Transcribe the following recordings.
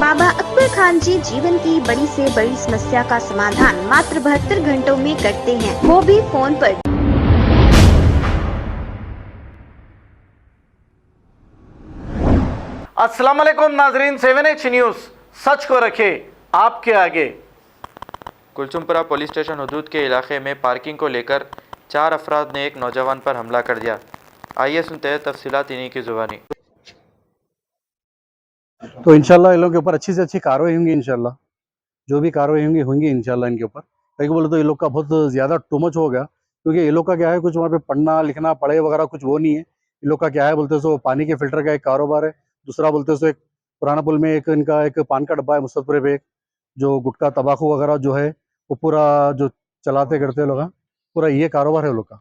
बाबा अकबर खान जी जीवन की बड़ी से बड़ी समस्या का समाधान मात्र 72 घंटों में करते हैं, वो भी फोन पर। अस्सलाम वालेकुम नाजरीन, 7H न्यूज़ सच को रखे आपके आगे। कुलसुमपुरा पुलिस स्टेशन हदूद के इलाके में पार्किंग को लेकर 4 अफराद ने एक नौजवान पर हमला कर दिया। आइए सुनते हैं तफसीलात इन्हीं की ज़ुबानी। तो इंशाल्लाह इन लोगों के ऊपर अच्छी से अच्छी कार्रवाई होंगी। इंशाल्लाह जो भी कार्रवाई होंगी इंशाल्लाह इनके ऊपर। कहीं बोले तो ये लोग का बहुत ज़्यादा टू मच हो गया, क्योंकि ये लोग का क्या है, कुछ वहाँ पे पढ़ना लिखना पढ़ाई वगैरह कुछ वो नहीं है। ये लोग का क्या है बोलते सो पानी के फिल्टर का एक कारोबार है। दूसरा बोलते सो एक पुराना पुल में एक इनका एक पान का डब्बा है मुस्तफपुरे पे, जो गुटखा तंबाकू वगैरह जो है वो पूरा जो चलाते करते लोग, पूरा ये कारोबार है लोग का।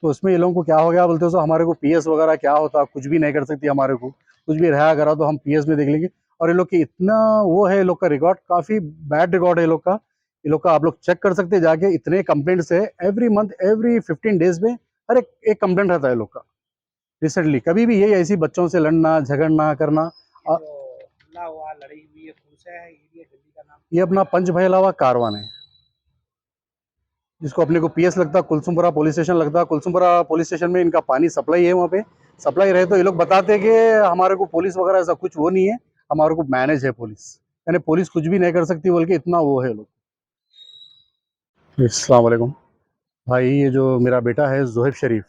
तो उसमें ये लोगों को क्या हो गया बोलते सो, हमारे को पीएस वगैरह क्या होता, कुछ भी नहीं कर सकती हमारे को, कुछ भी रहा करा तो हम पीएस में देख लेंगे। और ये लोग की इतना वो है, ये लोग का रिकॉर्ड काफ़ी बैड रिकॉर्ड है ये लोग का। ये लोग का आप लोग चेक कर सकते हैं जाके, इतने कंप्लेंट्स है एवरी मंथ एवरी 15 डेज में, हर एक कंप्लेंट रहता है लोग का। रिसेंटली कभी भी यही ऐसी बच्चों से लड़ना झगड़ना करना। ये अपना पंच भैलावा कारवान है, जिसको अपने को पीएस लगता, कुलसुमपुरा पुलिस स्टेशन लगता। कुलसुमपुरा पुलिस स्टेशन में इनका पानी सप्लाई है, वहाँ पे सप्लाई रहे तो ये लोग बताते हैं कि हमारे को पुलिस वगैरह ऐसा कुछ वो नहीं है, हमारे को मैनेज है पुलिस, यानी पुलिस कुछ भी नहीं कर सकती बोल के इतना वो है लोग। अस्सलाम वालेकुम भाई, ये जो मेरा बेटा है जोहेब शरीफ,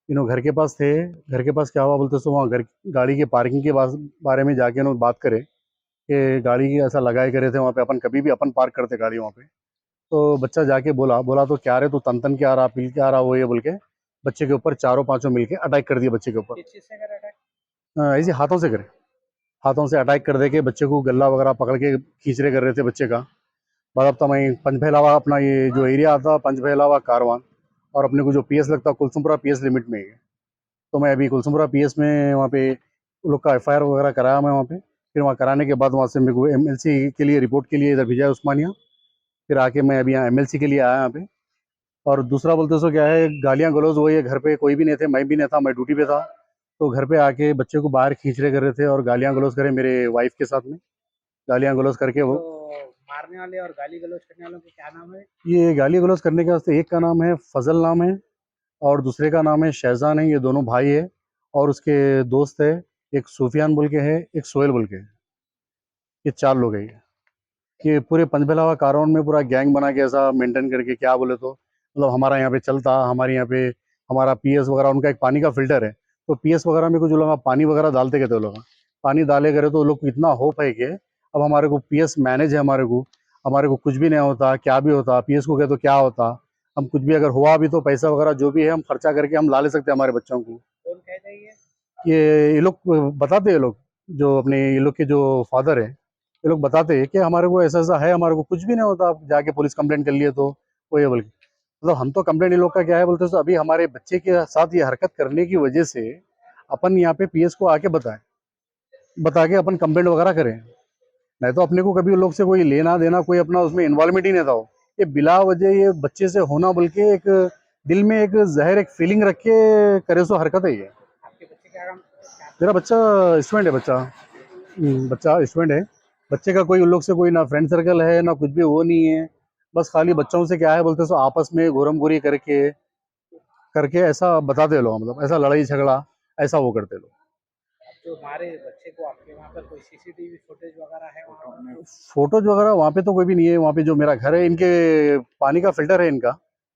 इन्हों घर के पास थे। घर के पास क्या हुआ बोलते सो, वहाँ घर गाड़ी के पार्किंग के बारे में जाके इन्होंने बात करे कि गाड़ी की ऐसा लगाए करे थे वहाँ पे, अपन कभी भी अपन पार्क करते गाड़ी वहाँ पे। तो बच्चा जाके बोला बोला तो क्या रे तू तन तन के आ रहा, पील के आ रहा, वो ये बोल के बच्चे के ऊपर चारों पांचों मिलके अटैक कर दिया बच्चे के ऊपर। ऐसे हाथों से करे, हाथों से अटैक कर दे के बच्चे को गला वगैरह पकड़ के खींचरे कर रहे थे बच्चे का। मतलब तो मैं पंचभैलावा अपना ये जो एरिया आता पंचभैलावा कारवान, और अपने को जो पीएस लगता कुलसुमपुरा पीएस लिमिट में ही है। तो मैं अभी कुलसुमपुरा पीएस में वहाँ पे उन लोग का एफआईआर वगैरह कराया मैं वहाँ पे। फिर वहाँ कराने के बाद वहाँ से मेरे को एमएलसी के लिए रिपोर्ट के लिए इधर भेजा है उस्मानिया। फिर आके मैं अभी यहाँ एमएलसी के लिए आया यहाँ पे। और दूसरा बोलते सो क्या है, गालियाँ गलौज वही है, घर पे कोई भी नहीं थे, मैं भी नहीं था, मैं ड्यूटी पे था। तो घर पे आके बच्चे को बाहर खींचरे कर रहे थे और गालियाँ गलौज करे मेरे वाइफ के साथ में, गालियाँ गलौज करके वो। मारने वाले और गाली गलौज करने वालों के क्या नाम है? ये गाली गलौज करने के वास्ते एक का नाम है फजल नाम है, और दूसरे का नाम है शहजान है। ये दोनों भाई है, और उसके दोस्त है, एक सूफियान बोल के है, एक सोहेल बोल के है। ये 4 लोग है। ये पूरे पंचभैलावा कारवान में पूरा गैंग बना के ऐसा मेंटेन करके, क्या बोले तो मतलब हमारा यहाँ पे चलता, हमारे यहाँ पे हमारा पीएस वगैरह, उनका एक पानी का फिल्टर है, तो पीएस वगैरह में कुछ लोग पानी वगैरह डालते कहते वो लोग, पानी डाले करे तो लोग को इतना होप है कि अब हमारे को पीएस मैनेज है, हमारे को कुछ भी नहीं होता, क्या भी होता पीएस को कहे तो क्या होता, हम कुछ भी अगर हुआ भी तो पैसा वगैरह जो भी है हम खर्चा करके हम ला ले सकते हैं हमारे बच्चों को। कौन कह रही है? ये लोग बताते हैं, ये लोग जो अपने ये लोग के जो फादर है, ये लोग बताते हैं कि हमारे को ऐसा ऐसा है, हमारे को कुछ भी नहीं होता, आप जाके पुलिस कंप्लेंट कर लिए तो वो ये बोल के। मतलब हम तो कंप्लेंट, ये लोग का क्या है बोलते हैं, अभी हमारे बच्चे के साथ ये हरकत करने की वजह से अपन यहाँ पे पीएस को आके बता के अपन कंप्लेंट वगैरह करें। नहीं तो अपने को कभी उन लोग से कोई लेना देना, कोई अपना उसमें इन्वॉल्वमेंट ही नहीं था। ये बिला वजह ये बच्चे से होना बोल के एक दिल में एक जहर एक फीलिंग रख के करे सो हरकत है ये। आपके बच्चे क्या मेरा बच्चा स्टूडेंट है, बच्चा स्टूडेंट है। बच्चे का कोई उन लोग से कोई ना फ्रेंड सर्कल है ना कुछ भी वो नहीं है, बस खाली बच्चों से क्या है बोलते सो आपस में गोरम गोरी करके करके ऐसा बताते लोग, मतलब ऐसा लड़ाई झगड़ा ऐसा वो करते लोग। जो हमारे बच्चे को आपके वहाँ पर कोई सीसीटीवी फुटेज वगैरह है वहाँ पर? फोटोज वगैरह वहाँ पे तो कोई भी नहीं है। वहाँ पे जो मेरा घर है, इनके पानी का फिल्टर है इनका,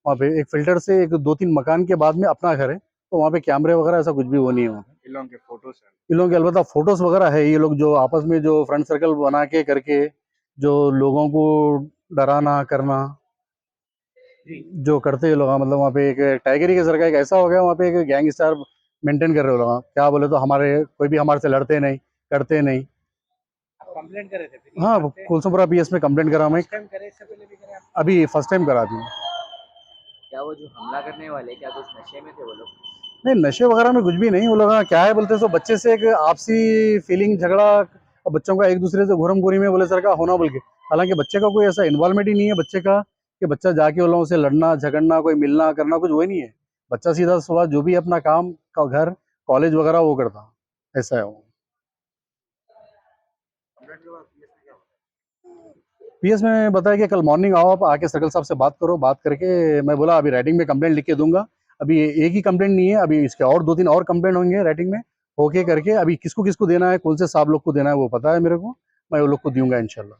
वहाँ पे एक फिल्टर से एक 2-3 मकान के बाद में अपना घर है, तो वहाँ पे कैमरे वगैरह ऐसा कुछ भी वो नहीं है। वहाँ पे इन लोगों के फोटोज हैं, इन लोगों के अलबत्ता फोटोज वगैरह है। ये लोग जो आपस में जो फ्रेंड सर्कल बना के करके जो लोगों को डराना करना जो करते हैं लोग, मतलब वहाँ पे एक टाइगरी के सर का एक ऐसा हो गया, वहाँ पे एक गैंग स्टार मेंटेन कर रहे हो लोग। क्या बोले तो हमारे कोई भी हमारे से लड़ते नहीं करते नहीं। आप कंप्लेंट करे थे फिर? हाँ, कुलसुमपुरा पीएस में कंप्लेंट करा मैं, टाइम करे, इससे पहले भी करे आप? अभी फर्स्ट टाइम करा दी। क्या वो जो हमला करने वाले क्या कुछ नशे में थे वो लोग? नहीं, नशे वगैरह में कुछ भी नहीं। वो लोग क्या है बोलते सो बच्चे से एक आपसी फीलिंग झगड़ा, और बच्चों का एक दूसरे से घुरम घुरी में बोले सर का होना बोल के। हालांकि बच्चे का कोई ऐसा इन्वॉल्वमेंट ही नहीं है बच्चे का, कि बच्चा जाके उन लोगों से लड़ना झगड़ना कोई मिलना करना कुछ वही नहीं है। बच्चा सीधा सुबह जो भी अपना काम का घर कॉलेज वगैरह वो करता, ऐसा है वो। पीएस में बताया कि कल मॉर्निंग आओ, आप आके सर्कल साहब से बात करो, बात करके मैं बोला अभी राइटिंग में कंप्लेंट लिख के दूंगा। अभी एक ही कंप्लेंट नहीं है, अभी इसके और 2-3 और कंप्लेंट होंगे राइटिंग में होके करके। अभी किसको किसको देना है, कौन से साहब लोग को देना है वो पता है मेरे को, मैं वो लोग को दूंगा इंशाल्लाह।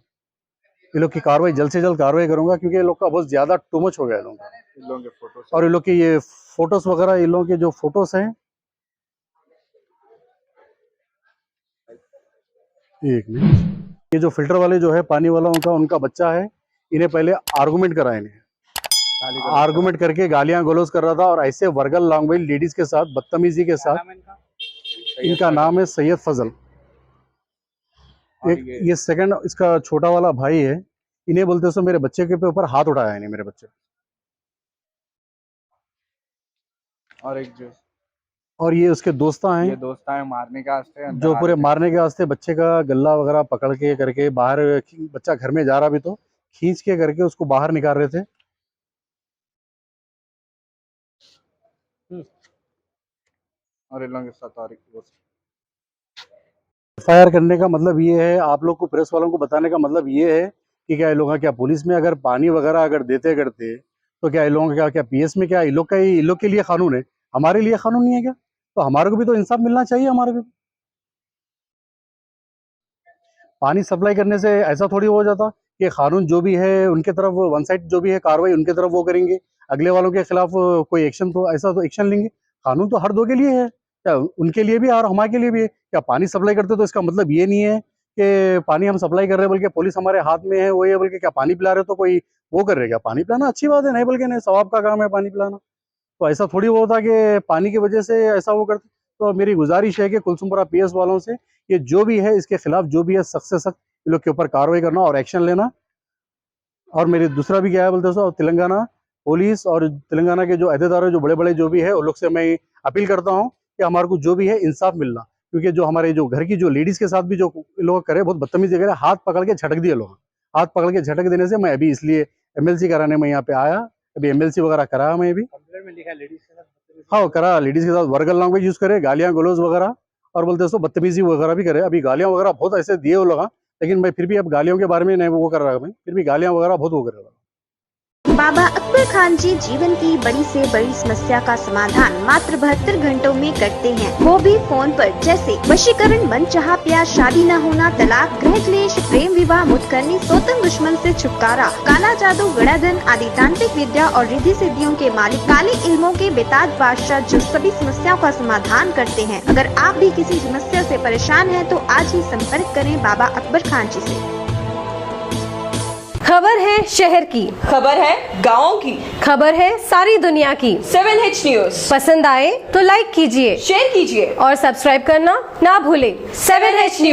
ये लोग की कार्रवाई जल्द से जल्द कार्रवाई करूंगा, क्योंकि ये लोग का बहुत ज्यादा टू मच हो गया है लोगों का। और ये लोग की ये फोटोज वगैरह, ये लोगों के जो फोटोज हैं, एक मिनट, ये जो फिल्टर वाले जो है पानी वाला उनका बच्चा है, इन्हें पहले आर्गुमेंट करा, इन्हें आर्गुमेंट करके गालियां गलौज कर रहा था और ऐसे वर्गल लैंग्वेज लेडीज के साथ बदतमीजी के साथ। इनका नाम है सैयद फजल। एक ये सेकंड इसका छोटा वाला भाई है, इन्हें बोलते सो मेरे बच्चे के ऊपर हाथ उठाया इन्हें, मेरे बच्चे। और ये उसके दोस्ता हैं, ये दोस्त हैं मारने के वास्ते, जो पूरे मारने के वास्ते बच्चे का गला वगैरह पकड़ के करके बाहर, बच्चा घर में जा रहा भी तो खींच के करके उसको बाहर निकाल रहे थे। और इन लोगों के 7 तारीख को एफआईआर करने का मतलब ये है, आप लोग को प्रेस वालों को बताने का मतलब ये है कि क्या ये लोग क्या पुलिस में अगर पानी वगैरह अगर देते करते तो क्या ये लोगों का क्या पीएस में क्या ये लोग के लिए कानून है, हमारे लिए कानून नहीं है क्या? तो हमारे को भी तो इंसाफ मिलना चाहिए। हमारे को पानी सप्लाई करने से ऐसा थोड़ी हो जाता कि कानून जो भी है उनके तरफ वन साइड जो भी है कार्रवाई उनके तरफ वो करेंगे, अगले वालों के खिलाफ कोई एक्शन तो ऐसा तो एक्शन लेंगे। कानून तो हर दो के लिए है, क्या उनके लिए भी और हमारे के लिए भी है। क्या पानी सप्लाई करते तो इसका मतलब ये नहीं है कि पानी हम सप्लाई कर रहे हैं बल्कि पुलिस हमारे हाथ में है वो ये, बल्कि क्या पानी पिला रहे तो कोई वो कर रहे क्या? पानी पिलाना अच्छी बात है, नहीं बल्कि नहीं, सवाब का काम है पानी पिलाना। तो ऐसा थोड़ी वो होता कि पानी की वजह से ऐसा वो करते। तो मेरी गुजारिश है कि कुलसुमपुरा पीएस वालों से ये जो भी है इसके खिलाफ जो भी है सख्त से सख्त इन लोग के ऊपर कार्रवाई करना और एक्शन लेना। और मेरी दूसरा भी क्या है बोलते दोस्तों, तेलंगाना पुलिस और तेलंगाना के जो अहदेदार जो बड़े बड़े जो भी है उन लोग से मैं अपील करता हूँ कि हमारे को जो भी है इंसाफ मिलना। क्योंकि जो हमारे जो घर की जो लेडीज के साथ भी जो लोग करे बहुत बदतमीजी करे, हाथ पकड़ के झटक दिए लोग। हाथ पकड़ के झटक देने से मैं अभी इसलिए एमएलसी कराने में यहाँ पे आया, अभी एमएलसी वगैरह कराया मैं अभी। कंप्लेंट में लिखा लेडीज के साथ, हाँ करा, लेडीज के साथ वर्गल लैंग्वेज यूज करे, गालियां गलौज वगैरह, और बोलते दोस्तों बदतमीजी वगैरह भी करे। अभी गालियां वगैरह बहुत ऐसे दिए वो लोग, लेकिन मैं फिर भी अब गालियों के बारे में नहीं वो कर रहा, मैं फिर भी गालियां वगैरह बहुत वो कर रहा। बाबा अकबर खान जी जीवन की बड़ी से बड़ी समस्या का समाधान मात्र 72 घंटों में करते हैं, वो भी फोन पर। जैसे वशीकरण, मनचाहा प्यार, शादी न होना, तलाक, गृह क्लेश, प्रेम विवाह, मुतकरनी, सोतन दुश्मन से छुटकारा, काला जादू, गड़ाधन आदि तांत्रिक विद्या और रिद्धि सिद्धियों के मालिक, काले इल्मों के बेताज बादशाह जो सभी समस्याओं का समाधान करते हैं। अगर आप भी किसी समस्या से परेशान हैं तो आज ही संपर्क करें बाबा अकबर खान जी से। खबर है शहर की, खबर है गाँव की, खबर है सारी दुनिया की। 7H न्यूज पसंद आए तो लाइक कीजिए, शेयर कीजिए और सब्सक्राइब करना ना भूले। 7H news.